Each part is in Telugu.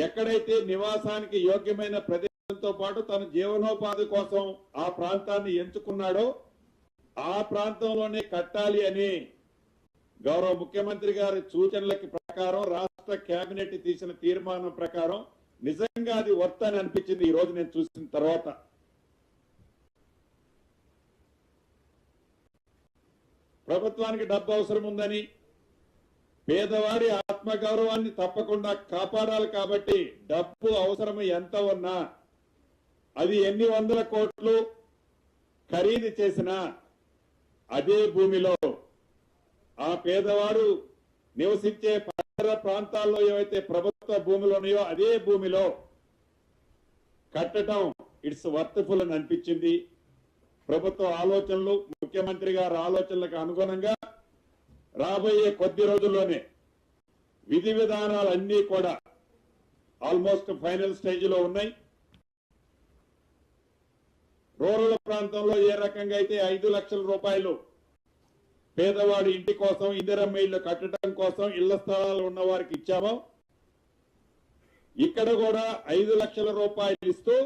ఎక్కడైతే నివాసానికి యోగ్యమైన ప్రదేశంతో పాటు తన జీవనోపాధి కోసం ఆ ప్రాంతాన్ని ఎంచుకున్నాడో ఆ ప్రాంతంలోనే కట్టాలి అని గౌరవ ముఖ్యమంత్రి గారి సూచనలకి ప్రకారం రాష్ట్ర కేబినెట్ తీసిన తీర్మానం ప్రకారం నిజంగా అది వర్త్ అని అనిపించింది ఈ రోజు నేను చూసిన తర్వాత. ప్రభుత్వానికి డబ్బు అవసరం ఉందని, పేదవాడి ఆత్మగౌరవాన్ని తప్పకుండా కాపాడాలి కాబట్టి డబ్బు అవసరం ఎంత ఉన్నా అది ఎన్ని వందల కోట్లు ఖరీదు చేసినా అదే భూమిలో ఆ పేదవాడు నివసించే పరిసర ప్రాంతాల్లో ఏవైతే ప్రభుత్వ భూములు ఉన్నాయో అదే భూమిలో కట్టడం ఇట్స్ వర్త్ఫుల్ అని అనిపించింది. ప్రభుత్వ ఆలోచనలు, ముఖ్యమంత్రి గారి ఆలోచనలకు అనుగుణంగా రాబోయే కొద్ది రోజుల్లోనే విధి విధానాలన్నీ కూడా ఆల్మోస్ట్ ఫైనల్ స్టేజ్ లో ఉన్నాయి. రూరల్ ప్రాంతంలో ఏ రకంగా అయితే 5 లక్షల రూపాయలు పేదవాడి ఇంటి కోసం, ఇందిరమ్మ ఇళ్లు కట్టడం కోసం ఇళ్ల స్థలాలు ఉన్న వారికి ఇచ్చామో ఇక్కడ కూడా 5 లక్షల రూపాయలు ఇస్తూ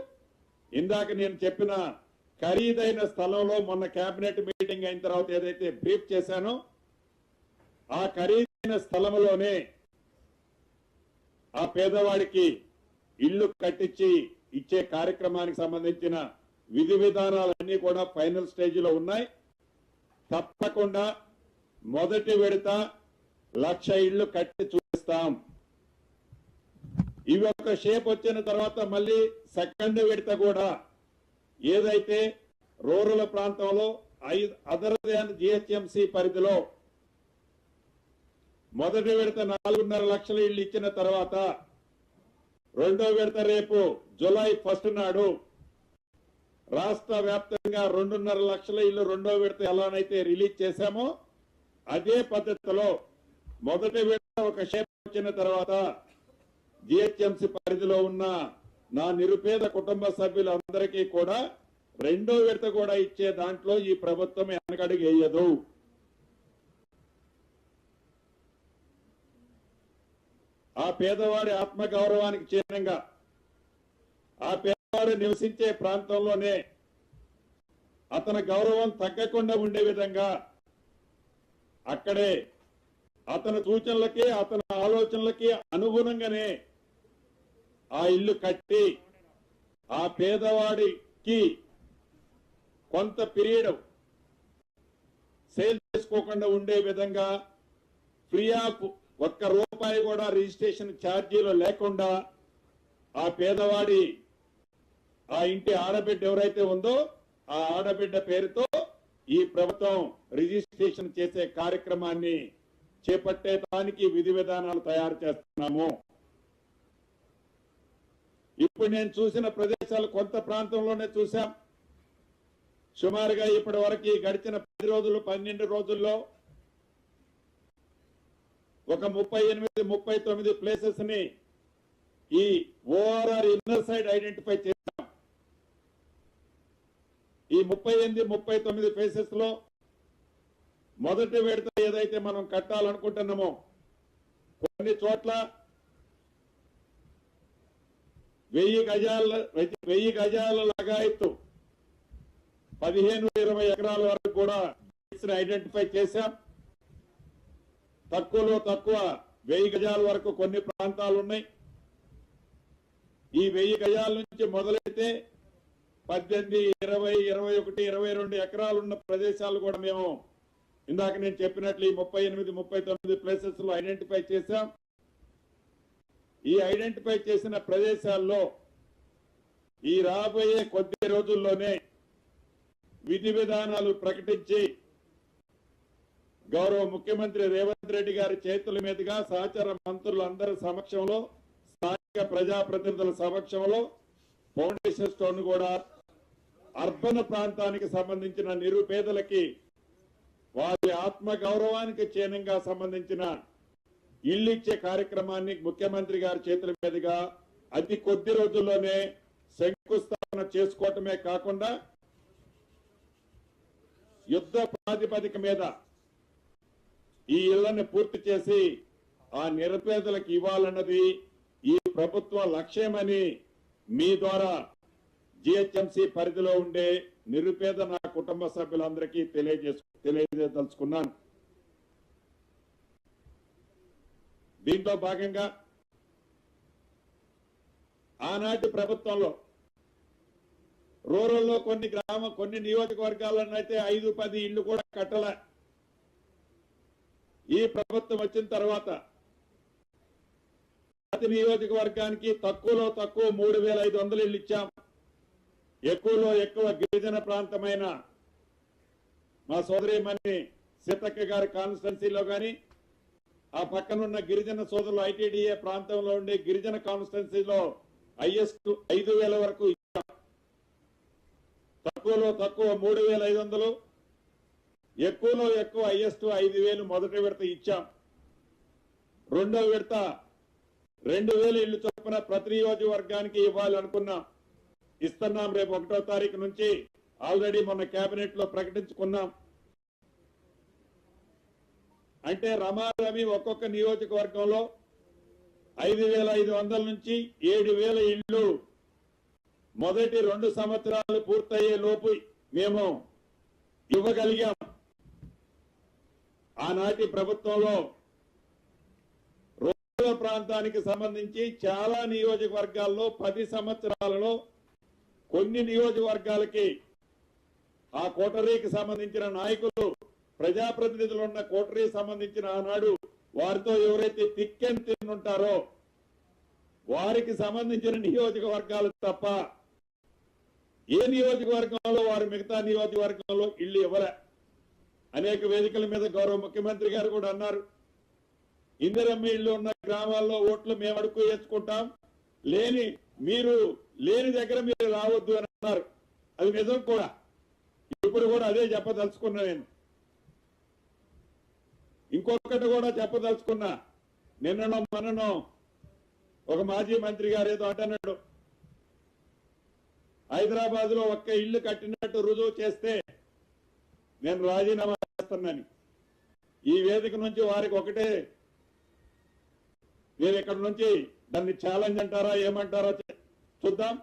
ఇందాక నేను చెప్పిన ఖరీదైన స్థలంలో మొన్న కేబినెట్ మీటింగ్ అయిన తర్వాత ఏదైతే బ్రీఫ్ చేశానో ఆ ఖరీదైన స్థలంలోనే ఆ పేదవాడికి ఇళ్లు కట్టించి ఇచ్చే కార్యక్రమానికి సంబంధించిన విధి విధానాలన్నీ కూడా ఫైనల్ స్టేజ్ లో ఉన్నాయి. తప్పకుండా మొదటి విడత 1,00,000 ఇళ్లు కట్టి చూపిస్తాం. ఇవి ఒక షేప్ వచ్చిన తర్వాత మళ్ళీ సెకండ్ విడత కూడా ఏదైతే రూరల్ ప్రాంతంలో అదర్ దాన్ జిహెచ్ఎంసీ పరిధిలో మొదటి విడత 4.5 లక్షల ఇళ్లు ఇచ్చిన తర్వాత రెండో విడత రేపు జూలై 1 నాడు రాష్ట్ర వ్యాప్తంగా 2.5 లక్షల ఇళ్లు రెండో విడత ఎలానైతే రిలీజ్ చేశామో అదే పద్ధతిలో మొదటి విడత ఒక షేప్ వచ్చిన తర్వాత జిహెచ్ఎంసీ పరిధిలో ఉన్న నా నిరుపేద కుటుంబ సభ్యులందరికీ కూడా రెండో విడత కూడా ఇచ్చే దాంట్లో ఈ ప్రభుత్వం వెనకడుగు వేయదు. ఆ పేదవాడి ఆత్మగౌరవానికి చిహ్నంగా ఆ పేదవాడు నివసించే ప్రాంతంలోనే అతని గౌరవం తగ్గకుండా ఉండే విధంగా అక్కడే అతని సూచనలకి అతని ఆలోచనలకి అనుగుణంగానే ఆ ఇల్లు కట్టి ఆ పేదవాడికి కొంత పీరియడ్ సేల్ చేసుకోకుండా ఉండే విధంగా ఫ్రీ ఆఫ్ ₹1 కూడా రిజిస్ట్రేషన్ ఛార్జీలు లేకుండా ఆ పేదవాడి ఆ ఇంటి ఆడబిడ్డ ఎవరైతే ఉందో ఆ ఆడబిడ్డ పేరుతో ఈ ప్రభుత్వం రిజిస్ట్రేషన్ చేసే కార్యక్రమాన్ని చేపట్టేదానికి విధి విధానాలు తయారు చేస్తున్నాము. ఇప్పుడు నేను చూసిన ప్రదేశాలు కొంత ప్రాంతంలోనే చూశాం. సుమారుగా ఇప్పటి వరకు గడిచిన 10 రోజులు 12 రోజుల్లో ఒక 38-39 ప్లేసెస్ ని ఈ ఓఆర్ఆర్ ఇన్నర్ సైడ్ ఐడెంటిఫై చేశాం. ఈ 38-39 ప్లేసెస్ లో మొదటి విడత ఏదైతే మనం కట్టాలనుకుంటున్నామో కొన్ని చోట్ల 1000 గజాల లగాయత్తు 15-20 ఎకరాల వరకు కూడా ఐడెంటిఫై చేశాం. తక్కువలో తక్కువ 1000 గజాల వరకు కొన్ని ప్రాంతాలు ఉన్నాయి. ఈ 1000 గజాల నుంచి మొదలైతే 18, 20, 21, 22 ఎకరాలు ఉన్న ప్రదేశాలు కూడా మేము ఇందాక నేను చెప్పినట్లు ఈ 38-39 ప్లేసెస్ లో ఐడెంటిఫై చేశాం. ఈ ఐడెంటిఫై చేసిన ప్రదేశాల్లో ఈ రాబోయే కొద్ది రోజుల్లోనే విధి విధానాలు ప్రకటించి గౌరవ ముఖ్యమంత్రి రేవంత్ రెడ్డి గారి చేతుల మీదుగా సహచర మంత్రులందరి సమక్షంలో స్థానిక ప్రజాప్రతినిధుల సమక్షంలో ఫౌండేషన్ స్టోన్ కూడా అర్బన్ ప్రాంతానికి సంబంధించిన నిరుపేదలకి వారి ఆత్మ గౌరవానికి చిహ్నంగా సంబంధించిన ఇల్లు ఇచ్చే కార్యక్రమాన్ని ముఖ్యమంత్రి గారి చేతుల మీదుగా అతి కొద్ది రోజుల్లోనే శంకుస్థాపన చేసుకోవటమే కాకుండా యుద్ధ ప్రాతిపదిక మీద ఈ ఇళ్లను పూర్తి చేసి ఆ నిరుపేదలకు ఇవ్వాలన్నది ఈ ప్రభుత్వ లక్ష్యమని మీ ద్వారా జిహెచ్ఎంసీ పరిధిలో ఉండే నిరుపేద నా కుటుంబ సభ్యులందరికీ తెలియజేయదలుచుకున్నాను. దీంట్లో భాగంగా ఆనాటి ప్రభుత్వంలో రూరల్లో కొన్ని నియోజకవర్గాలనైతే 5-10 ఇళ్లు కూడా కట్టలే. ఈ ప్రభుత్వం వచ్చిన తర్వాత ప్రతి నియోజకవర్గానికి తక్కువలో తక్కువ 3,500 ఇళ్లు ఇచ్చాం. ఎక్కువలో ఎక్కువ గిరిజన ప్రాంతమైన మా సోదరిమణి సీతక్క గారి కాన్స్టిట్యున్సీలో కానీ ఆ పక్కనున్న గిరిజన సోదరులు ఐటీడీఏ ప్రాంతంలో ఉండే గిరిజన కాన్స్టిట్యున్సీలో హైయెస్ట్ 5,000 వరకు ఇచ్చాం. తక్కువలో తక్కువ 3,500, ఎక్కువలో ఎక్కువ హైయెస్ట్ 5,000 మొదటి విడత ఇచ్చాం. రెండో విడత 2,000 ఇళ్లు చొప్పున ప్రతి నియోజకవర్గానికి ఇవ్వాలనుకున్నాం. ఇస్తున్నాం. రేపు 1వ తారీఖు నుంచి ఆల్రెడీ మొన్న కేబినెట్ లో ప్రకటించుకున్నాం. అంటే రమారమి ఒక్కొక్క నియోజకవర్గంలో 5,500 నుంచి 7,000 ఇళ్లు మొదటి 2 సంవత్సరాలు పూర్తయ్యే లోపు మేము ఇవ్వగలిగాం. ఆనాటి ప్రభుత్వంలో రూరల్ ప్రాంతానికి సంబంధించి చాలా నియోజకవర్గాల్లో 10 సంవత్సరాలలో కొన్ని నియోజకవర్గాలకి ఆ కోటరీకి సంబంధించిన నాయకులు ప్రజాప్రతినిధులు ఉన్న కోటరీ సంబంధించిన ఆనాడు వారితో ఎవరైతే తిక్కెన్ తిన్నుంటారో వారికి సంబంధించిన నియోజకవర్గాలు తప్ప ఏ నియోజకవర్గంలో వారు మిగతా నియోజకవర్గంలో ఇళ్లు ఇవ్వలే. అనేక వేదికల మీద గౌరవ ముఖ్యమంత్రి గారు కూడా అన్నారు, ఇందిరమ్మ ఇళ్లు ఉన్న గ్రామాల్లో ఓట్లు మేము అడుగు వేసుకుంటాం, మీరు లేని దగ్గర మీరు రావద్దు అని అన్నారు. అది నిజం కూడా. ఇప్పుడు కూడా అదే చెప్పదలుచుకున్నా. నేను ఇంకొకటి కూడా చెప్పదలుచుకున్నా. నిన్ననో మననో ఒక మాజీ మంత్రి గారు ఏదో అంటున్నాడు, హైదరాబాద్ లో ఒక్క ఇల్లు కట్టినట్టు రుజువు చేస్తే నేను రాజీనామా చేస్తున్నాను. ఈ వేదిక నుంచి వారికి ఒకటే, నేను ఇక్కడ నుంచి దాన్ని ఛాలెంజ్ అంటారా ఏమంటారో చూద్దాం.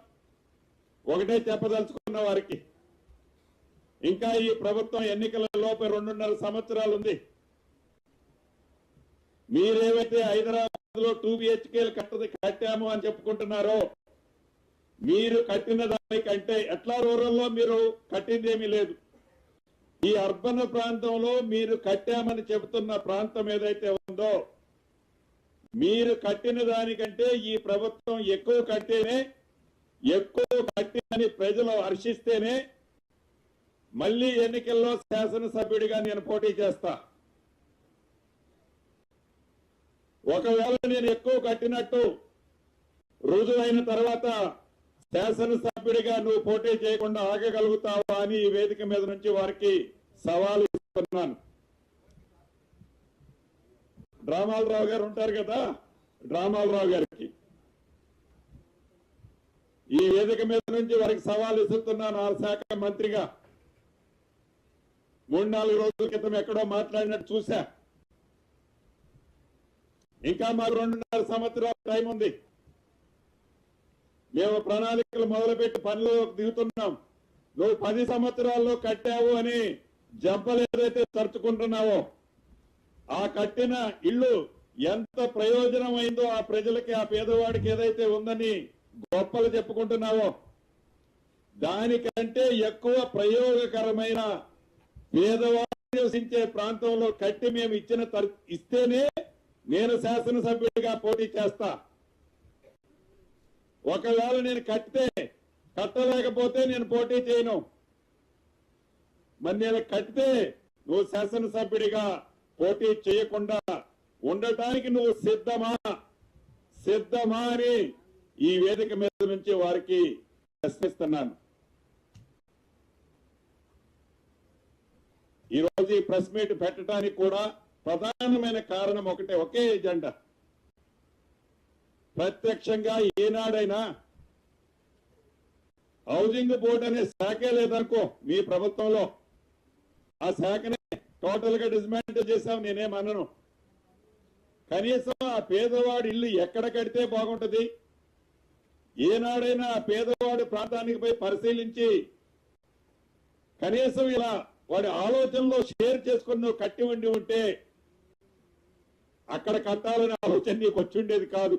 ఒకటే చెప్పదలుచుకున్న వారికి, ఇంకా ఈ ప్రభుత్వం ఎన్నికల లోపే 2.5 సంవత్సరాలు ఉంది. మీరేవైతే హైదరాబాద్ లో 2 BHKలు కట్టాము అని చెప్పుకుంటున్నారో, మీరు కట్టిన దానికంటే ఎట్లా రూరల్లో మీరు కట్టిందేమీ లేదు. ఈ అర్బన్ ప్రాంతంలో మీరు కట్టామని చెబుతున్న ప్రాంతం ఏదైతే ఉందో, మీరు కట్టిన దానికంటే ఈ ప్రభుత్వం ఎక్కువ కట్టినని ప్రజలు హర్షిస్తేనే మళ్లీ ఎన్నికల్లో శాసనసభ్యుడిగా నేను పోటీ చేస్తా. ఒకవేళ నేను ఎక్కువ కట్టినట్టు రుజువైన తర్వాత శాసనసభ్యుడిగా నువ్వు పోటీ చేయకుండా ఆగగలుగుతావా అని ఈ వేదిక మీద నుంచి వారికి సవాలు ఇస్తున్నాను. డ్రామాలరావు గారు ఉంటారు కదా, డ్రామాలరావు గారికి ఈ వేదిక మీద నుంచి వారికి సవాలు ఇస్తున్నాను. ఆ శాఖ మంత్రిగా 3-4 రోజుల క్రితం ఎక్కడో మాట్లాడినట్టు చూశా. ఇంకా మాకు 2.5 సంవత్సరాల టైం ఉంది. మేము ప్రణాళికలు మొదలుపెట్టి పనులు దిగుతున్నాం. నువ్వు 10 సంవత్సరాల్లో కట్టావు అని జంపలు ఏదైతే తరుచుకుంటున్నావో, ఆ కట్టిన ఇల్లు ఎంత ప్రయోజనమైందో ఆ ప్రజలకి, ఆ పేదవాడికి ఏదైతే ఉందని గొప్పలు చెప్పుకుంటున్నావో, దానికంటే ఎక్కువ ప్రయోగకరమైన పేదవాడు నివసించే ప్రాంతంలో కట్టి మేము ఇస్తేనే నేను శాసనసభ్యుడిగా పోటీ చేస్తా. ఒకవేళ నేను కట్టలేకపోతే నేను పోటీ చేయను. మరి నేను కట్టితే నువ్వు శాసనసభ్యుడిగా పోటీ చేయకుండా ఉండటానికి నువ్వు సిద్ధమా అని ఈ వేదిక మీద నుంచి వారికి ప్రశ్నిస్తున్నాను. ఈరోజు ఈ ప్రెస్ మీట్ పెట్టడానికి కూడా ప్రధానమైన కారణం ఒకే ఎజెండా. ప్రత్యక్షంగా ఏనాడైనా హౌసింగ్ బోర్డు అనే శాఖే లేదనుకో మీ ప్రభుత్వంలో, ఆ శాఖనే టోటల్ గా డిస్మాంటిల్ చేశాం. నేనేమన్నాను, కనీసం ఆ పేదవాడి ఇల్లు ఎక్కడ కడితే బాగుంటది, ఏనాడైనా పేదవాడి ప్రాంతానికి పోయి పరిశీలించి కనీసం ఇలా వాడి ఆలోచనలో షేర్ చేసుకుని నువ్వు కట్టి ఉండి ఉంటే అక్కడ కట్టాలనే ఆలోచన నీకు వచ్చి ఉండేది కాదు.